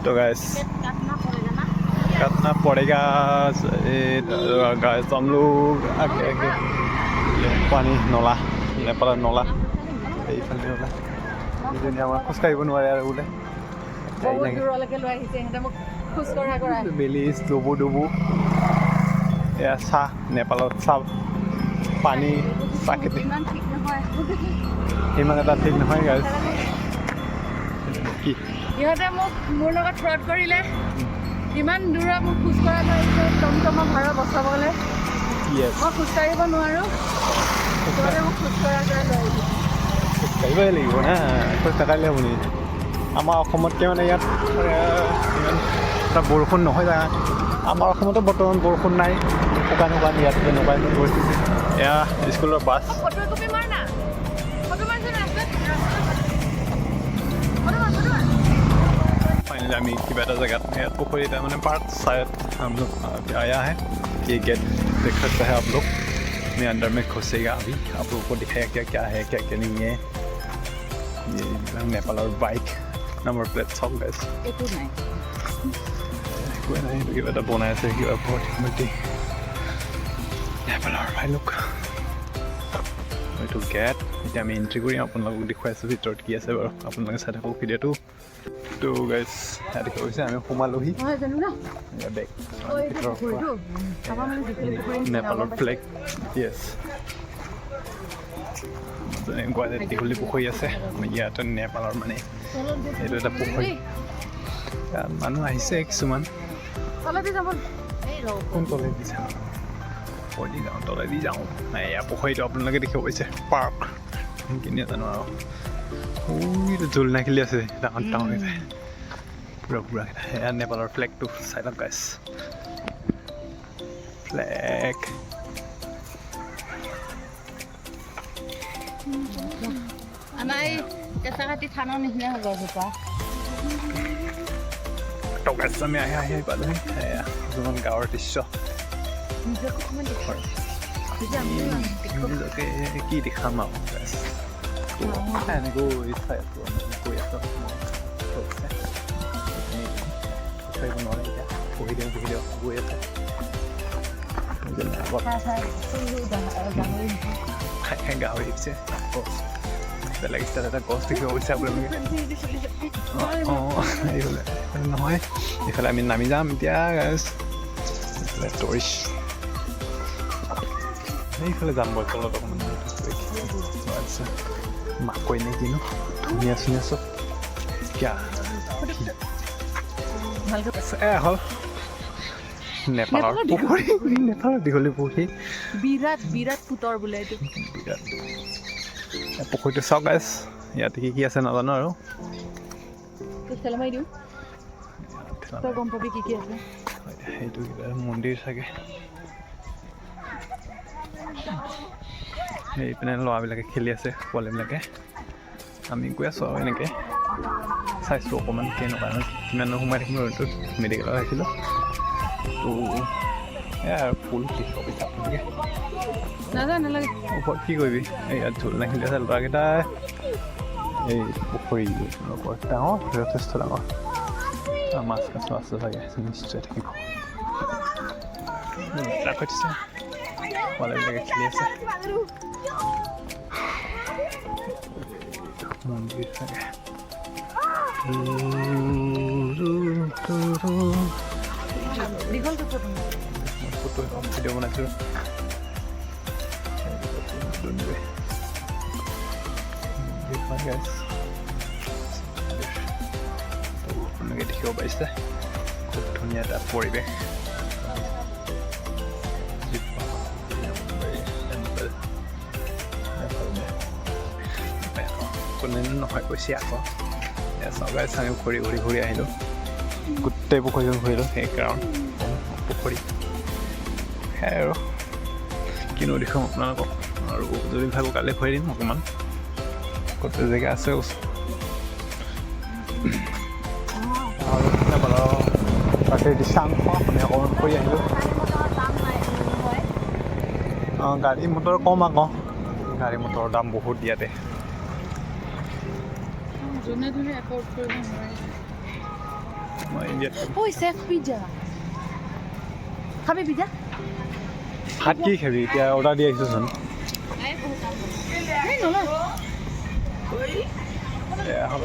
तो गाइस काटना पड़ेगा गाइस हम लोग आगे आगे पानी नला नेपाल नला এইফালে নলা ইজনী আমাৰ খোজ কাঢ়িব নোৱাৰে আৰু বোলে বহুত দূৰলৈকে লৈ আহিছে সিহঁতে মোক খোজ কঢ়া বেলিজ ডুবু ডুবু এয়া চাহ নেপালত চাহ পানী প্ৰাকৃতিক ইমান এটা ঠিক নহয় গাইজ কি ইহঁতে মোক মোৰ লগত ফ্ৰড কৰিলে ইমান দূৰত মোক খোজ কঢ়া পাৰিছে টমটমৰ ভাড়া বচাবলৈ মই খোজ কাঢ়িব নোৱাৰোঁ সিহঁতে মোক খোজ কঢ়া লৈ আহিছে খোজ কাঢ়িবই লাগিব না খোজ কাঢ়িলে হ'ব নেকি আমাৰ অসমতকৈ মানে ইয়াত ইমান এটা বৰষুণ নহয় জানা আমাৰ অসমতো বৰ্তমান বৰষুণ নাই শুকান শুকান ইয়াত তেনেকুৱা পৰিস্থিতি এয়া স্কুলৰ বাছ फाइनली हमें किसी जगह पुखरी मैंने पार्क शायद हम लोग आया है ये गेट देख सकते हैं आप लोग मैं अंदर में घुसेगा अभी आप लोगों को दिखाया क्या क्या है क्या क्या नहीं है ये नेपाल और बाइक नंबर प्लेट सब गैस कोई नहीं किसी बनाए से कि बहुत मिट्टी नेपाल और भाई लोग এইটো গেট এতিয়া আমি এন্ট্ৰি কৰিম আপোনালোকক দেখুৱাইছোঁ ভিতৰত কি আছে বাৰু আপোনালোকে চাই থাকক ভিডিঅ'টো তো গাইজ দেখা গৈছে আমি সোমালোহি নেপালৰ ফ্লেগ য়েছ গুৱাহাটীত দীঘলী পুখুৰী আছে ইয়াতে নেপালৰ মানে এইটো এটা পুখুৰী মানুহ আহিছে কিছুমান কোন তলেদি যাওঁ পৰি যাওঁ তলেদি যাওঁ এয়া পুখুৰীটো আপোনালোকে দেখিব পাইছে পাৰ্ক কিনি জানো আৰু এইটো জোলনা খেলি আছে ডাঙৰ ডাঙৰ পুৰা পুৰা এয়া নেপালৰ ফ্লেগটো চাই লওক গাইছ ফ্লেগ আমাৰ এই কেঁচাকাটি থানৰ নিচিনা হৈ গছজোপা গাইছ আমি আহি পালোহি এয়া কিছুমান গাঁৱৰ দৃশ্য নিজকে কি দেখাম আৰু এনেকৈ চাই আছোঁ কৈ আছোঁ নোৱাৰে এতিয়া পঢ়ি দিওঁ গৈ আছে খাই খাই গাহৰি দিছে বেলেগ ষ্টাইল এটা গছ দেখিব গৈছে আপোনালোকে এইফালে নহয় এইফালে আমি নামি যাম এতিয়া টুৰিষ্ট এইফালে যাম মই তলত অকণমান মাকৈ নে কিনো ধুনীয়া চুনীয়া চব কিয় হ'ল নেপালৰ পুখুৰী নেপালৰ দীঘলী পুখুৰী বিৰাট বিৰাট পুতৰ বোলে এইটো বিৰাট পুখুৰীটো চাওক গাইছ ইয়াতে কি কি আছে নাজানো আৰু গম পাবি কি কি আছে সেইটো কিবা মন্দিৰ চাগে এইপিনে ল'ৰাবিলাকে খেলি আছে পোৱালিবিলাকে আমি গৈ আছোঁ আৰু এনেকৈ চাইছোঁ অকণমান কেনেকুৱা কিমান সোমাই থাকিম আৰু মেডিকেলত আহিছিলোঁ তো এয়া আৰু ফুল দেখিব পাইছে আপোনালোকে নালাগে ওপৰত কি কৰিবি ইয়াত ঝুলনা খেলি আছে ল'ৰাকেইটা এই পুখুৰী ওপৰত ডাঙৰ যথেষ্ট ডাঙৰ মাছ কাছ আছে চাগে নিশ্চয় থাকিব ৰাখিছে পোৱালিবিলাকে খেলি আছে মন্দিৰ চাগে ফটো ভিডিঅ' বনাইছিলোঁ আপোনালোকে দেখিব পাৰিছে খুব ধুনীয়া এটা পৰিৱেশ কোনে নহয় কৈছে আকৌ চৰকাৰে চাঙে ঘূৰি আহিলোঁ গোটেই পুখুৰীখন ঘূৰিলোঁ সেইকাৰণ পুখুৰী সেয়াই আৰু কিনো দেখুৱাম আপোনালোকক আৰু যদি ভাবোঁ কালি ঘূৰি দিম অকণমান গোটেই জেগা আছে আৰু নেপালৰ তাকে দৃশ্যাংশ আমি অকণমান ফুৰি আহিলোঁ অঁ গাড়ী মটৰ কম আকৌ গাড়ী মটৰৰ দাম বহুত ইয়াতে যোনে এফৰ্ড কৰিব নোৱাৰে মই ইণ্ডিয়াত ঐ চেফ পিজ্জা খাবি পিজ্জা ভাত কি খাবি এতিয়া অৰ্ডাৰ দি আহিছোচোন এই নলয় হ'ব